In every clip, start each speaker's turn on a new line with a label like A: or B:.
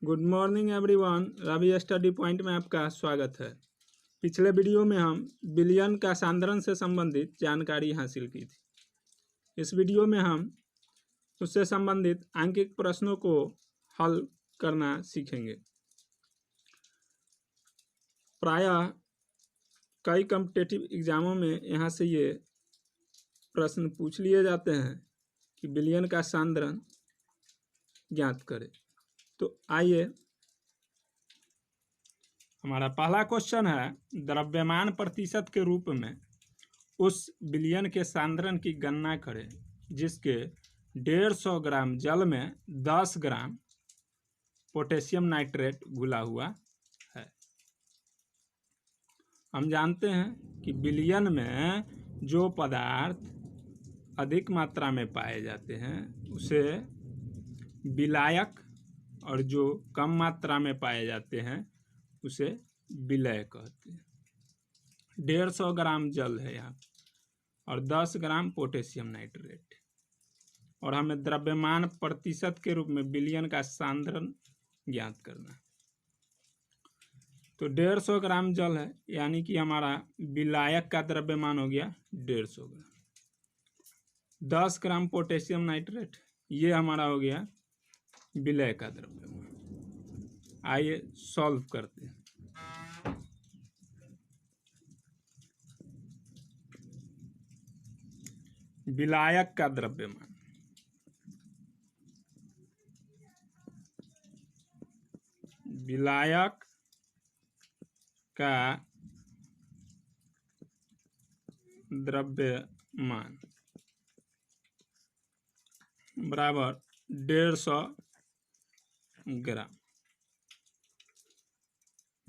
A: Good morning everyone, Ravi study point में आपका स्वागत है। पिछले वीडियो में हम विलयन का सांद्रण से संबंधित जानकारी हासिल की थी। इस वीडियो में हम उससे संबंधित आंकिक प्रश्नों को हल करना सीखेंगे। प्रायः कई कॉम्पिटिटिव एग्जामों में यहाँ से ये प्रश्न पूछ लिए जाते हैं कि विलयन का सांद्रण ज्ञात करें। तो आइए, हमारा पहला क्वेश्चन है, द्रव्यमान प्रतिशत के रूप में उस विलयन के सांद्रण की गणना करें जिसके 150 ग्राम जल में 10 ग्राम पोटेशियम नाइट्रेट घुला हुआ है। हम जानते हैं कि विलयन में जो पदार्थ अधिक मात्रा में पाए जाते हैं उसे विलायक और जो कम मात्रा में पाए जाते हैं उसे विलय कहते हैं। 150 ग्राम जल है यहाँ और 10 ग्राम पोटेशियम नाइट्रेट, और हमें द्रव्यमान प्रतिशत के रूप में विलयन का सांद्रण ज्ञात करना है। तो 150 ग्राम जल है, यानी कि हमारा विलायक का द्रव्यमान हो गया 150 ग्राम। 10 ग्राम पोटेशियम नाइट्रेट, ये हमारा हो गया विलय का द्रव्यमान। आइए सॉल्व करते हैं। विलायक का द्रव्यमान, विलायक का द्रव्यमान बराबर 150 ग्राम।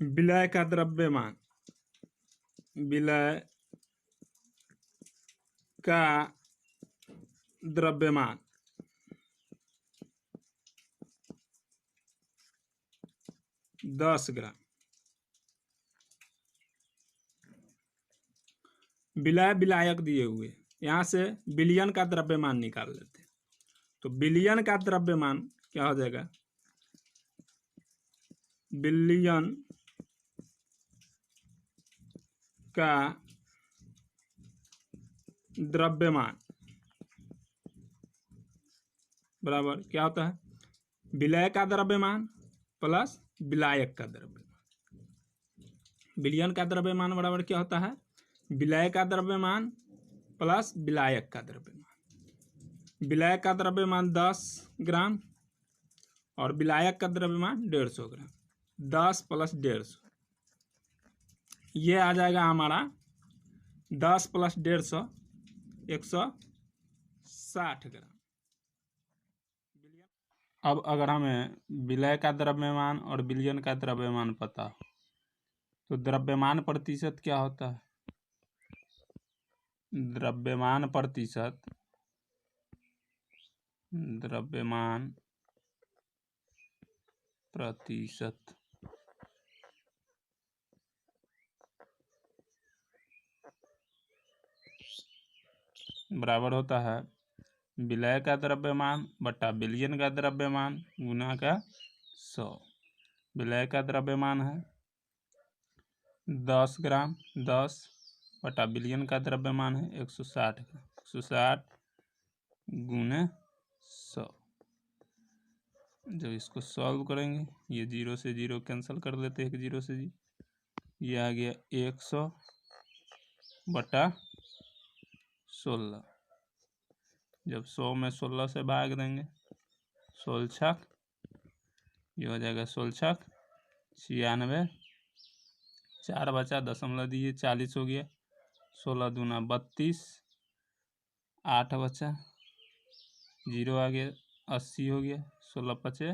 A: विलय का द्रव्यमान, विलय का द्रव्यमान दस ग्राम। विलय विलायक दिए हुए, यहाँ से विलयन का द्रव्यमान निकाल लेते हैं। तो विलयन का द्रव्यमान क्या हो जाएगा? विलयन का द्रव्यमान बराबर क्या होता है? विलय का द्रव्यमान प्लस विलायक का द्रव्यमान। विलयन का द्रव्यमान बराबर क्या होता है? विलय का द्रव्यमान प्लस विलायक का द्रव्यमान। विलय का द्रव्यमान 10 ग्राम और विलायक का द्रव्यमान 150 ग्राम। 10 प्लस 150, ये आ जाएगा हमारा 10 प्लस 150 160 ग्राम। अब अगर हमें विलय का द्रव्यमान और विलयन का द्रव्यमान पता हो तो द्रव्यमान प्रतिशत क्या होता है? द्रव्यमान प्रतिशत, द्रव्यमान प्रतिशत बराबर होता है विलय का द्रव्यमान बटा विलयन का द्रव्यमान गुना का 100। विलय का द्रव्यमान है 10 ग्राम, 10 बटा विलयन का द्रव्यमान है 160 ग्राम। 160 गुने 100। जब इसको सॉल्व करेंगे, ये 0 से 0 कैंसिल कर देते हैं, 0 से 0, ये आ गया 100 बटा 16। जब 100 में 16 से भाग देंगे, 16 छक, ये हो जाएगा 16 छक 96, 4 बचा, दशमलव दिए 40 हो गया। 16 दूना 32, 8 बचा, 0 आ गया, 80 हो गया। 16 पचे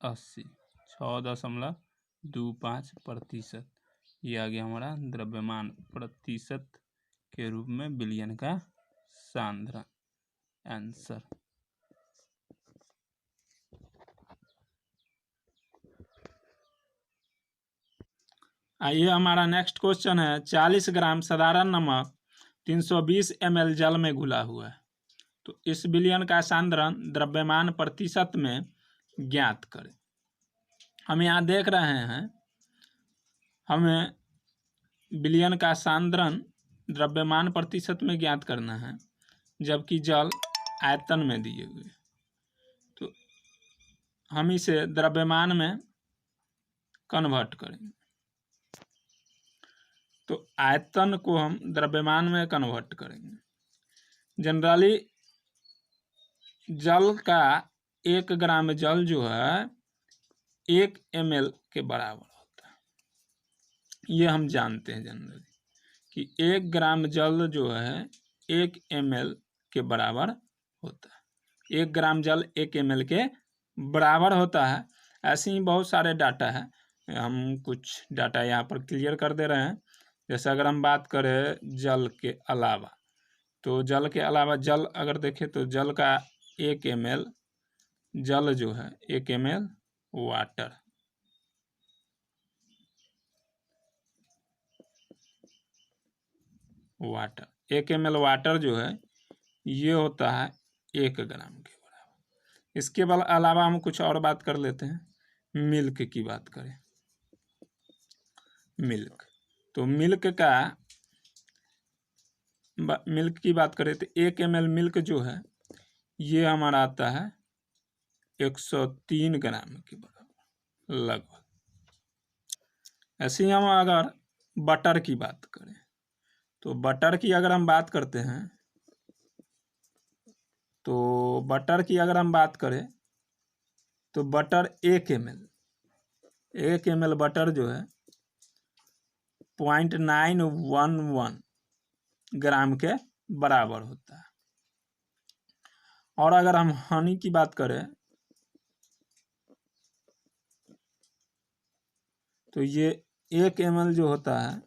A: 80, 6.25%। ये आ गया हमारा द्रव्यमान प्रतिशत के रूप में विलयन का सांद्रण। आंसर। आइए, हमारा नेक्स्ट क्वेश्चन है, 40 ग्राम साधारण नमक 320 ml जल में घुला हुआ है, तो इस विलयन का सांद्रण द्रव्यमान प्रतिशत में ज्ञात करें। हम यहाँ देख रहे हैं हमें विलयन का सांद्रण द्रव्यमान प्रतिशत में ज्ञात करना है, जबकि जल आयतन में दिए हुए। तो हम इसे द्रव्यमान में कन्वर्ट करेंगे। तो आयतन को हम द्रव्यमान में कन्वर्ट करेंगे। जनरली जल का 1 ग्राम जल जो है 1 ml के बराबर होता है। ये हम जानते हैं जनरली कि 1 ग्राम जल जो है 1 ml के बराबर होता है। 1 ग्राम जल 1 ml के बराबर होता है। ऐसे ही बहुत सारे डाटा है, हम कुछ डाटा यहाँ पर क्लियर कर दे रहे हैं। जैसे अगर हम बात करें जल के अलावा, तो जल के अलावा जल अगर देखें तो जल का 1 ml जल जो है 1 ml water, water 1 ml water जो है ये होता है 1 ग्राम के बराबर। इसके अलावा हम कुछ और बात कर लेते हैं। मिल्क की बात करें, मिल्क, तो मिल्क की बात करें तो 1 ml मिल्क जो है ये हमारा आता है 103 ग्राम के बराबर लगभग। ऐसे ही हम अगर बटर की बात करें, तो बटर की अगर हम बात करते हैं, तो बटर की अगर हम बात करें तो बटर 1 ml बटर जो है 0.911 ग्राम के बराबर होता है। और अगर हम हनी की बात करें तो ये 1 ml जो होता है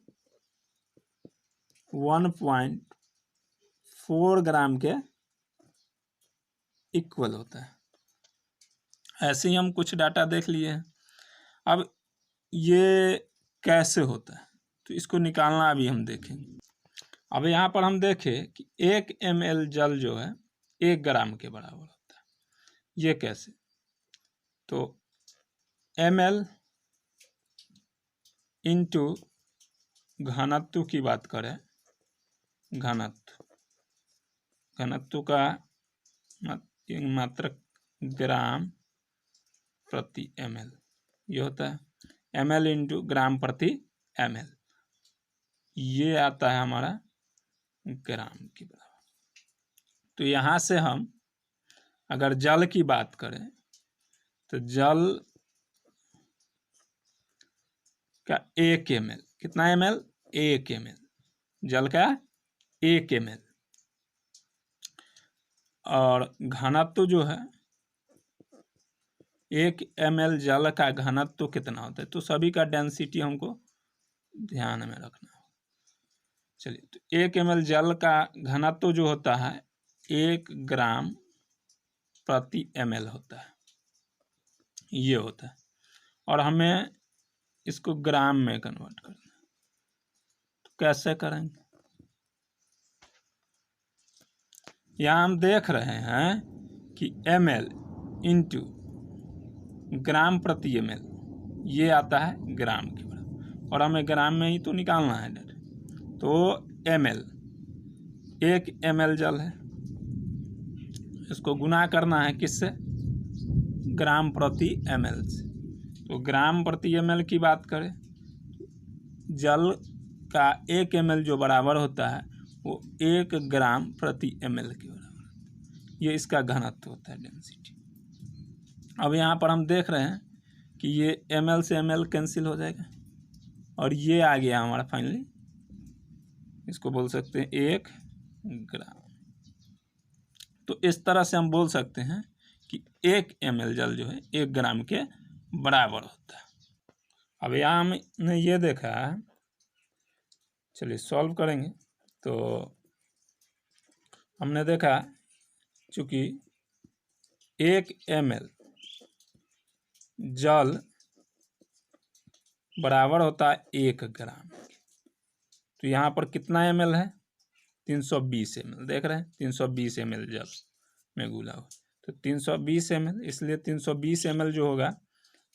A: 1.4 ग्राम के इक्वल होता है। ऐसे ही हम कुछ डाटा देख लिए हैं। अब ये कैसे होता है तो इसको निकालना अभी हम देखेंगे। अब यहाँ पर हम देखें कि 1 ml जल जो है 1 ग्राम के बराबर होता है। ये कैसे, तो ml इंटू घनत्व की बात करें, घनत्व का मात्रक ग्राम प्रति ml ये होता है। ml इंटू ग्राम प्रति ml ये आता है हमारा ग्राम के बराबर। तो यहाँ से हम अगर जल की बात करें तो जल का 1 ml, कितना ml? 1 ml, जल का 1 ml। और घनत्व जो है 1 ml जल का घनत्व कितना होता है, तो सभी का डेंसिटी हमको ध्यान में रखना है। चलिए, तो 1 ml जल का घनत्व जो होता है 1 ग्राम प्रति ml होता है, ये होता है। और हमें इसको ग्राम में कन्वर्ट करना है, तो कैसे करेंगे? यहाँ हम देख रहे हैं कि ml इंटू ग्राम प्रति ml ये आता है ग्राम के बराबर, और हमें ग्राम में ही तो निकालना है डायरेक्ट। तो ml 1 ml जल है, इसको गुना करना है किससे? ग्राम प्रति ml से। तो ग्राम प्रति ml की बात करें, जल का 1 ml जो बराबर होता है वो 1 ग्राम प्रति ml के बराबर, ये इसका घनत्व होता है, डेंसिटी। अब यहाँ पर हम देख रहे हैं कि ये ml से ml कैंसिल हो जाएगा और ये आ गया हमारा फाइनली, इसको बोल सकते हैं 1 ग्राम। तो इस तरह से हम बोल सकते हैं कि 1 ml जल जो है 1 ग्राम के बराबर होता है। अब यहाँ हमने ये देखा है, चलिए सॉल्व करेंगे। तो हमने देखा चूँकि 1 ml जल बराबर होता है 1 ग्राम, तो यहाँ पर कितना ml है? 320 ml, देख रहे हैं 320 ml जल में घुला हुआ, तो 320 ml, इसलिए 320 ml जो होगा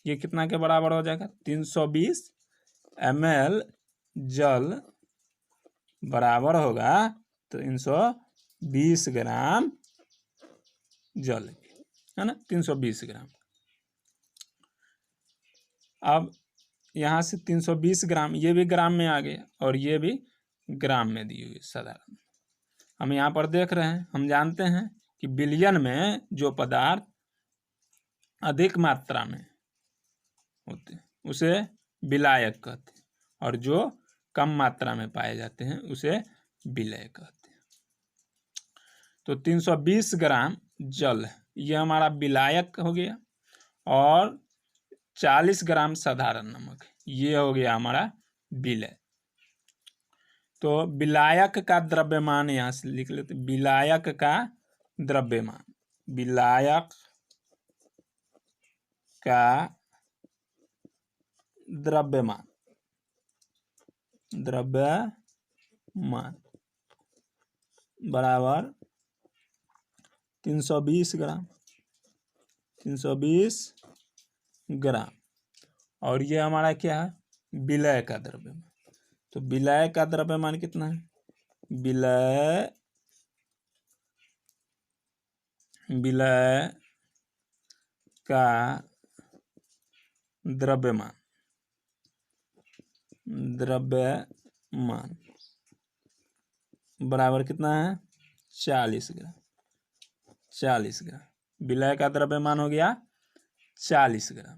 A: ये कितना के बराबर हो जाएगा? 320 ml जल बराबर होगा 320 ग्राम जल, है ना, 320 ग्राम। अब यहाँ से 320 ग्राम, ये भी ग्राम में आ गया और ये भी ग्राम में दी हुई साधारण। हम यहाँ पर देख रहे हैं, हम जानते हैं कि बिलियन में जो पदार्थ अधिक मात्रा में होते हैं उसे विलायक कहते हैं, और जो कम मात्रा में पाए जाते हैं उसे विलय कहते हैं। तो 320 ग्राम जल ये हमारा विलायक हो गया, और 40 ग्राम साधारण नमक ये हो गया हमारा विलय। तो विलायक का द्रव्यमान यहाँ से लिख लेते, विलायक का द्रव्यमान, विलायक का द्रव्यमान, द्रव्यमान बराबर 320 ग्राम, 320 ग्राम। और ये हमारा क्या है? विलय का द्रव्यमान। तो विलय का द्रव्यमान कितना है? विलय का द्रव्यमान बराबर कितना है? 40 ग्राम, 40 ग्राम। विलय का द्रव्यमान हो गया 40 ग्राम।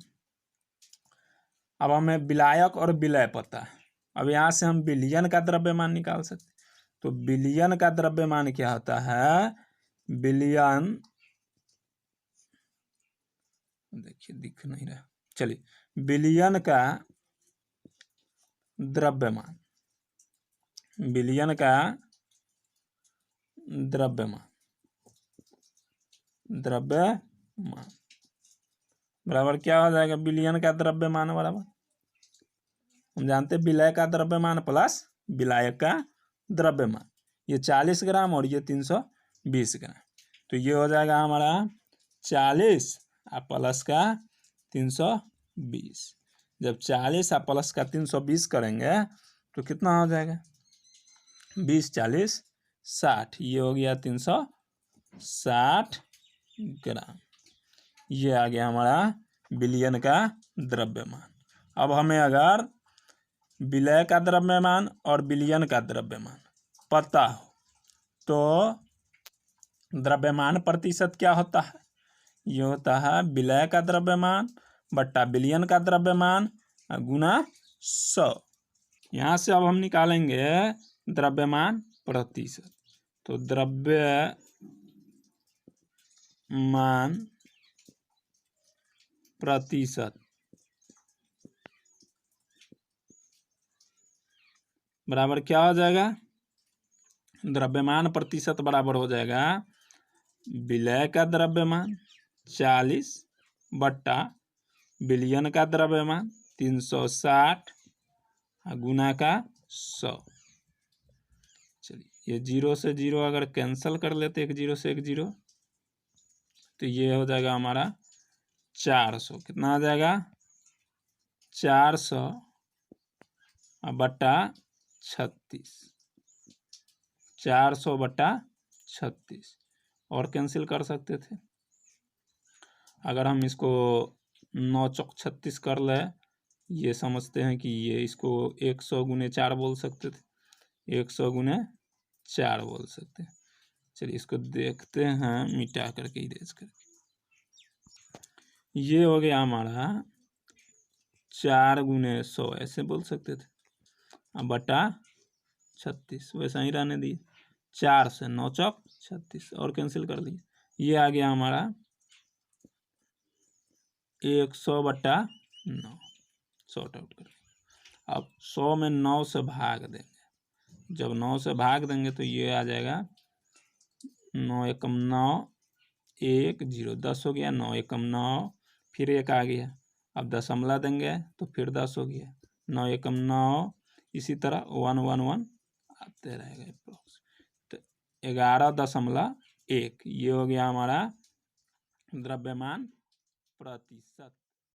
A: अब हमें विलायक और विलय पता है, अब यहाँ से हम विलियन का द्रव्यमान निकाल सकते। तो विलियन का द्रव्यमान क्या होता है? विलियन, देखिए दिख नहीं रहा, चलिए, विलियन का द्रव्यमान, विलियन का द्रव्यमान बराबर क्या हो जाएगा? विलियन का द्रव्यमान बराबर, हम जानते हैं विलय का द्रव्यमान प्लस विलायक का द्रव्यमान, ये 40 ग्राम और ये 320 ग्राम। तो ये हो जाएगा हमारा 40 प्लस का 320। जब 40 प्लस का 320 करेंगे तो कितना हो जाएगा? 20 40 60, ये हो गया 360 ग्राम। ये आ गया हमारा विलियन का द्रव्यमान। अब हमें अगर विलय का द्रव्यमान और विलियन का द्रव्यमान पता हो तो द्रव्यमान प्रतिशत क्या होता है? ये होता है विलय का द्रव्यमान बट्टा विलियन का द्रव्यमान गुना 100। यहाँ से अब हम निकालेंगे द्रव्यमान प्रतिशत। तो द्रव्यमान प्रतिशत बराबर क्या हो जाएगा? द्रव्यमान प्रतिशत बराबर हो जाएगा विलय का द्रव्यमान 40 बट्टा विलियन का द्रव्यमान 360 गुना का 100। चलिए, ये 0 से 0 अगर कैंसिल कर लेते, 1 0 से 1 0, तो ये हो जाएगा हमारा 400। कितना आ जाएगा? 400 बट्टा 36, 400 बट्टा 36, और कैंसिल कर सकते थे। अगर हम इसको 9 चौक 36 कर ले, ये समझते हैं कि ये इसको 100 गुने 4 बोल सकते थे, 100 गुने 4 बोल सकते हैं। चलिए इसको देखते हैं मिटा करके, इरेज करके। ये हो गया हमारा 4 गुने 100 ऐसे बोल सकते थे, अब बटा 36 वैसा ही रहने दिए। 4 से 9 चौक 36 और कैंसिल कर दिए। ये आ गया हमारा 100 बट्टा 9 शॉर्ट आउट कर। अब 100 में 9 से भाग देंगे, जब 9 से भाग देंगे तो ये आ जाएगा 9 एकम 9 1 0, 10 हो गया। 9 एकम 9, फिर 1 आ गया। अब दशमलव देंगे तो फिर 10 हो गया। 9 एकम 9, इसी तरह 1 1 1 आते रहेगा अप्रोक्स। तो 11.1 ये हो गया हमारा द्रव्यमान प्रतिशत।